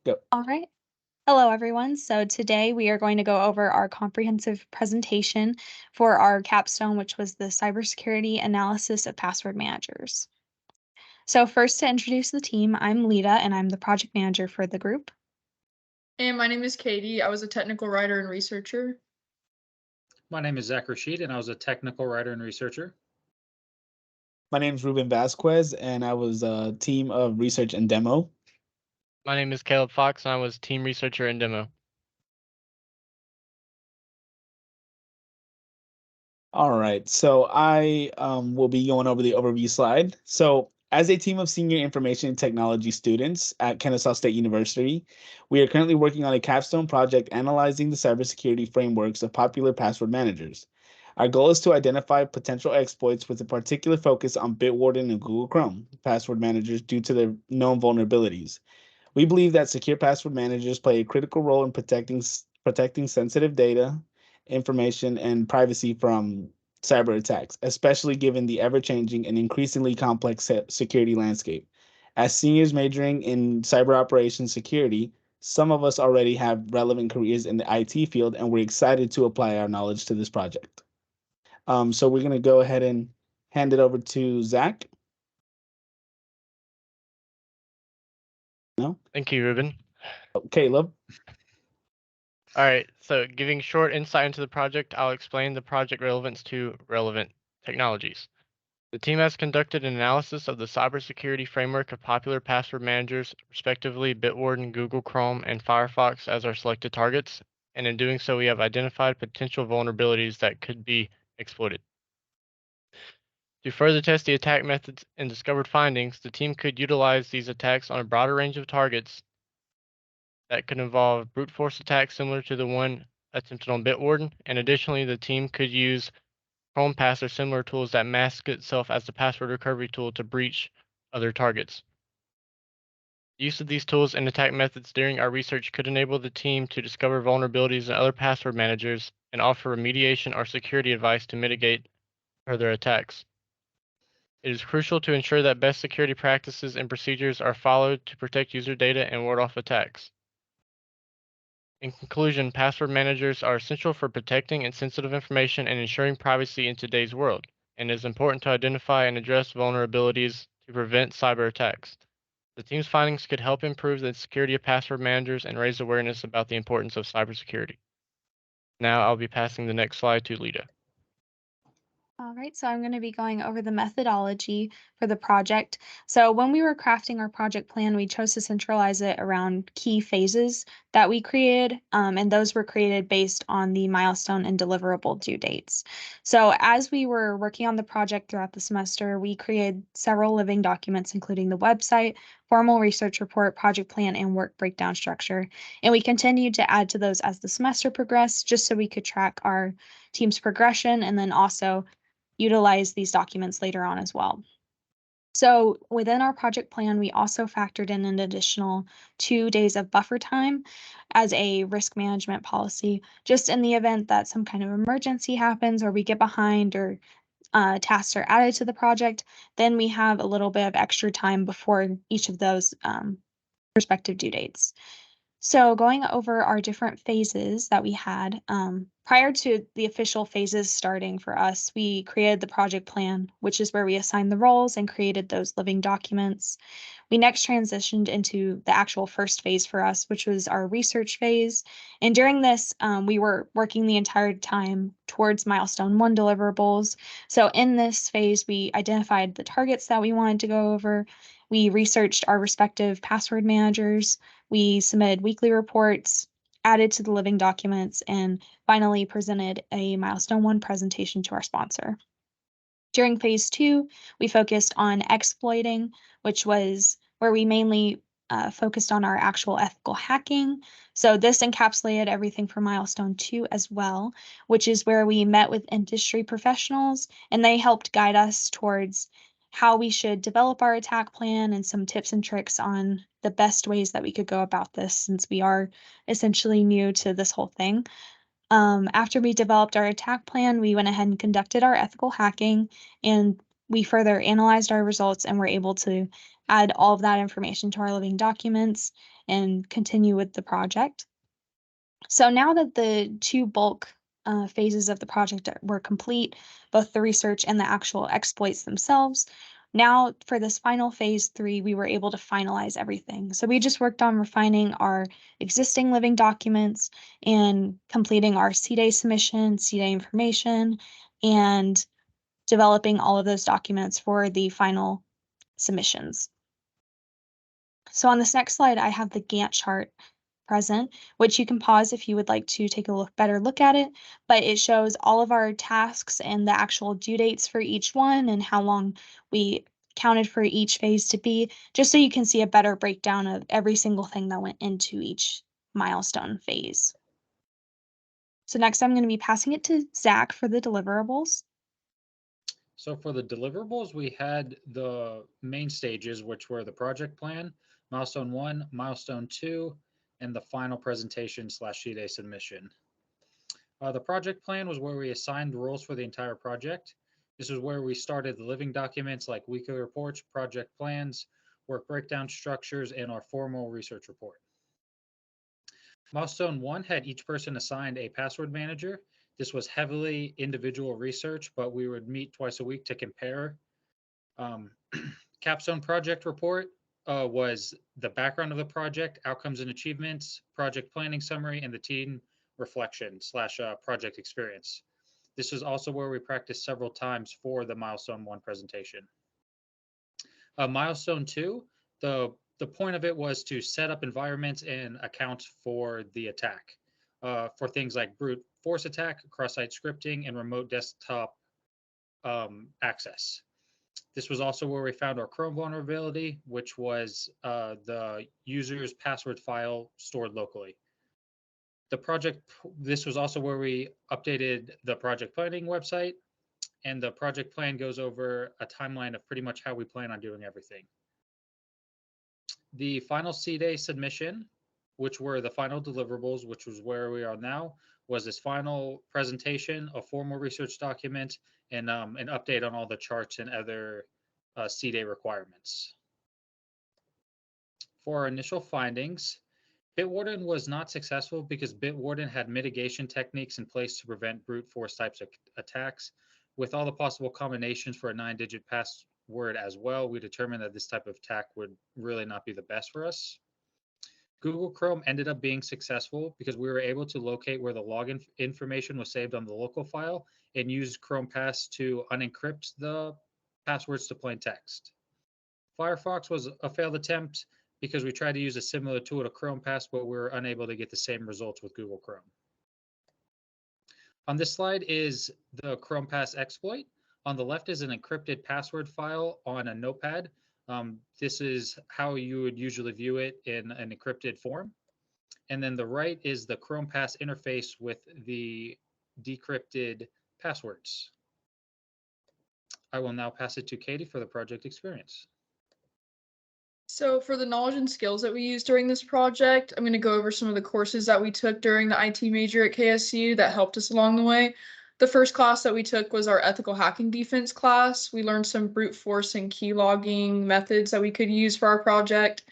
Go. All right. Hello, everyone. So today we are going to go over our comprehensive presentation for our capstone, which was the cybersecurity analysis of password managers. So first, to introduce the team, I'm Lita, and I'm the project manager for the group. And my name is Katie. I was a technical writer and researcher. My name is Zach Rashid, and I was a technical writer and researcher. My name is Ruben Vasquez, and I was a team of research and demo. My name is Caleb Fox, and I was team researcher and demo. All right, so I will be going over the overview slide. So as a team of senior information technology students at Kennesaw State University, we are currently working on a capstone project analyzing the cybersecurity frameworks of popular password managers. Our goal is to identify potential exploits with a particular focus on Bitwarden and Google Chrome password managers due to their known vulnerabilities. We believe that secure password managers play a critical role in protecting sensitive data, information, and privacy from cyber attacks, especially given the ever-changing and increasingly complex security landscape. As seniors majoring in cyber operations security, some of us already have relevant careers in the IT field, and we're excited to apply our knowledge to this project. So we're going to go ahead and hand it over to Zach. No? Thank you, Ruben. Caleb. All right, so giving short insight into the project, I'll explain the project relevance to relevant technologies. The team has conducted an analysis of the cybersecurity framework of popular password managers, respectively Bitwarden, Google Chrome, and Firefox as our selected targets, and in doing so, we have identified potential vulnerabilities that could be exploited. To further test the attack methods and discovered findings, the team could utilize these attacks on a broader range of targets that could involve brute force attacks similar to the one attempted on Bitwarden, and additionally, the team could use Chrome Pass or similar tools that mask itself as the password recovery tool to breach other targets. Use of these tools and attack methods during our research could enable the team to discover vulnerabilities in other password managers and offer remediation or security advice to mitigate further attacks. It is crucial to ensure that best security practices and procedures are followed to protect user data and ward off attacks. In conclusion, password managers are essential for protecting and sensitive information and ensuring privacy in today's world, and it is important to identify and address vulnerabilities to prevent cyber attacks. The team's findings could help improve the security of password managers and raise awareness about the importance of cybersecurity. Now I'll be passing the next slide to Lita. All right, so I'm going to be going over the methodology for the project. So when we were crafting our project plan, we chose to centralize it around key phases that we created, and those were created based on the milestone and deliverable due dates. So as we were working on the project throughout the semester, we created several living documents, including the website, formal research report, project plan, and work breakdown structure. And we continued to add to those as the semester progressed, just so we could track our team's progression and then also utilize these documents later on as well. So within our project plan, we also factored in an additional 2 days of buffer time as a risk management policy, just in the event that some kind of emergency happens or we get behind or tasks are added to the project, then we have a little bit of extra time before each of those respective due dates. So going over our different phases that we had, prior to the official phases starting for us, we created the project plan, which is where we assigned the roles and created those living documents. We next transitioned into the actual first phase for us, which was our research phase. And during this, we were working the entire time towards milestone 1 deliverables. So in this phase, we identified the targets that we wanted to go over. We researched our respective password managers. We submitted weekly reports, added to the living documents, and finally presented a milestone 1 presentation to our sponsor. During phase 2, we focused on exploiting, which was where we mainly focused on our actual ethical hacking. So this encapsulated everything for milestone 2 as well, which is where we met with industry professionals and they helped guide us towards how we should develop our attack plan and some tips and tricks on the best ways that we could go about this, since we are essentially new to this whole thing. After we developed our attack plan, we went ahead and conducted our ethical hacking, and we further analyzed our results and were able to add all of that information to our living documents and continue with the project. So now that the two bulk phases of the project were complete, both the research and the actual exploits themselves, now for this final phase 3, we were able to finalize everything. So we just worked on refining our existing living documents and completing our C-Day submission, C-Day information, and developing all of those documents for the final submissions. So on this next slide, I have the Gantt chart present, which you can pause if you would like to take a better look at it, but it shows all of our tasks and the actual due dates for each one and how long we counted for each phase to be, just so you can see a better breakdown of every single thing that went into each milestone phase. So next I'm going to be passing it to Zach for the deliverables. So for the deliverables, we had the main stages, which were the project plan, milestone 1, milestone 2, and the final presentation / C-Day submission. The project plan was where we assigned roles for the entire project. This is where we started the living documents like weekly reports, project plans, work breakdown structures, and our formal research report. Milestone 1 had each person assigned a password manager. This was heavily individual research, but we would meet twice a week to compare. Capstone project report was the background of the project, outcomes and achievements, project planning summary, and the team reflection / project experience. This is also where we practiced several times for the milestone 1 presentation. Milestone 2, the point of it was to set up environments and accounts for the attack, for things like brute force attack, cross-site scripting, and remote desktop access. This was also where we found our Chrome vulnerability, which was the user's password file stored locally. This was also where we updated the project planning website, and the project plan goes over a timeline of pretty much how we plan on doing everything. The final C-Day submission, which were the final deliverables, which was where we are now, was this final presentation, a formal research document, and an update on all the charts and other C-Day requirements. For our initial findings, Bitwarden was not successful because Bitwarden had mitigation techniques in place to prevent brute force types of attacks. With all the possible combinations for a 9-digit password as well, we determined that this type of attack would really not be the best for us. Google Chrome ended up being successful because we were able to locate where the login information was saved on the local file and use Chrome Pass to unencrypt the passwords to plain text. Firefox was a failed attempt because we tried to use a similar tool to Chrome Pass, but we were unable to get the same results with Google Chrome. On this slide is the Chrome Pass exploit. On the left is an encrypted password file on a notepad. This is how you would usually view it in an encrypted form. And then the right is the Chrome Pass interface with the decrypted passwords. I will now pass it to Katie for the project experience. So for the knowledge and skills that we used during this project, I'm going to go over some of the courses that we took during the IT major at KSU that helped us along the way. The first class that we took was our ethical hacking defense class. We learned some brute force and key logging methods that we could use for our project.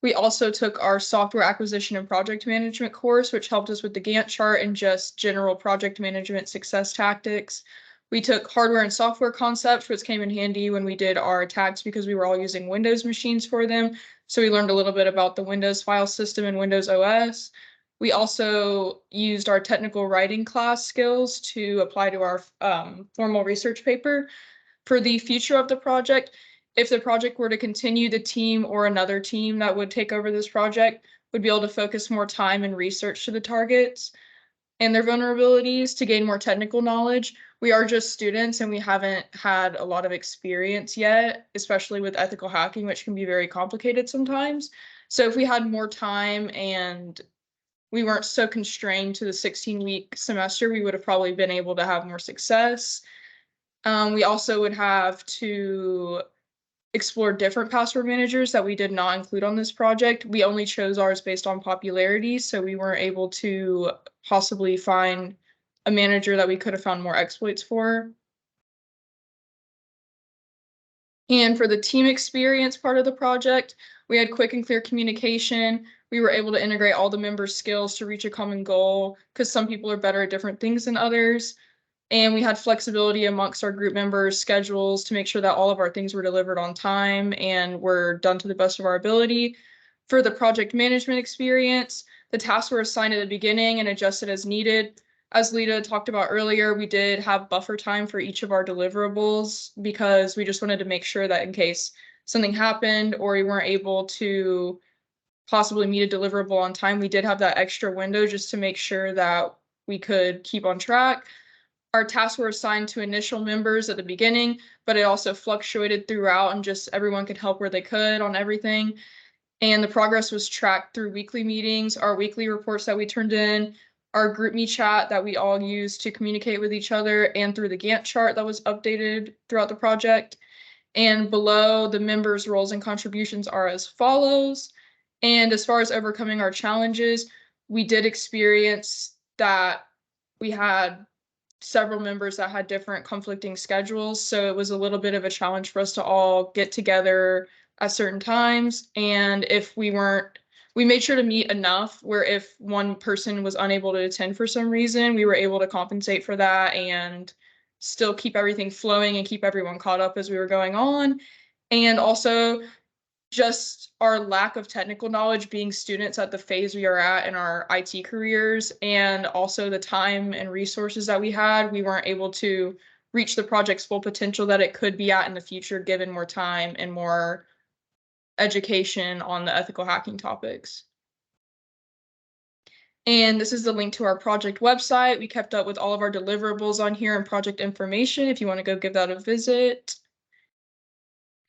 We also took our software acquisition and project management course, which helped us with the Gantt chart and just general project management success tactics. We took hardware and software concepts, which came in handy when we did our attacks because we were all using Windows machines for them. So we learned a little bit about the Windows file system and Windows OS. We also used our technical writing class skills to apply to our formal research paper. For the future of the project, if the project were to continue, the team or another team that would take over this project would be able to focus more time and research to the targets and their vulnerabilities to gain more technical knowledge. We are just students and we haven't had a lot of experience yet, especially with ethical hacking, which can be very complicated sometimes. So if we had more time and we weren't so constrained to the 16-week semester, we would have probably been able to have more success. We also would have to explore different password managers that we did not include on this project. We only chose ours based on popularity, so we weren't able to possibly find a manager that we could have found more exploits for. And for the team experience part of the project, we had quick and clear communication. We were able to integrate all the members' skills to reach a common goal because some people are better at different things than others. And we had flexibility amongst our group members' schedules to make sure that all of our things were delivered on time and were done to the best of our ability. For the project management experience, the tasks were assigned at the beginning and adjusted as needed. As Lita talked about earlier, we did have buffer time for each of our deliverables because we just wanted to make sure that in case something happened or we weren't able to possibly meet a deliverable on time, we did have that extra window just to make sure that we could keep on track. Our tasks were assigned to initial members at the beginning, but it also fluctuated throughout and just everyone could help where they could on everything. And the progress was tracked through weekly meetings, our weekly reports that we turned in, our GroupMe chat that we all used to communicate with each other, and through the Gantt chart that was updated throughout the project. And below, the members' roles and contributions are as follows. And as far as overcoming our challenges, we did experience that we had several members that had different conflicting schedules. So it was a little bit of a challenge for us to all get together at certain times. And if we weren't, we made sure to meet enough where if one person was unable to attend for some reason, we were able to compensate for that and still keep everything flowing and keep everyone caught up as we were going on. And also, just our lack of technical knowledge being students at the phase we are at in our IT careers, and also the time and resources that we had, we weren't able to reach the project's full potential that it could be at in the future, given more time and more education on the ethical hacking topics. And this is the link to our project website. We kept up with all of our deliverables on here and project information if you want to go give that a visit.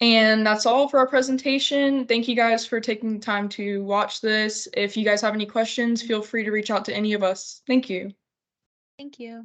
And that's all for our presentation. Thank you guys for taking the time to watch this. If you guys have any questions, feel free to reach out to any of us. Thank you. Thank you.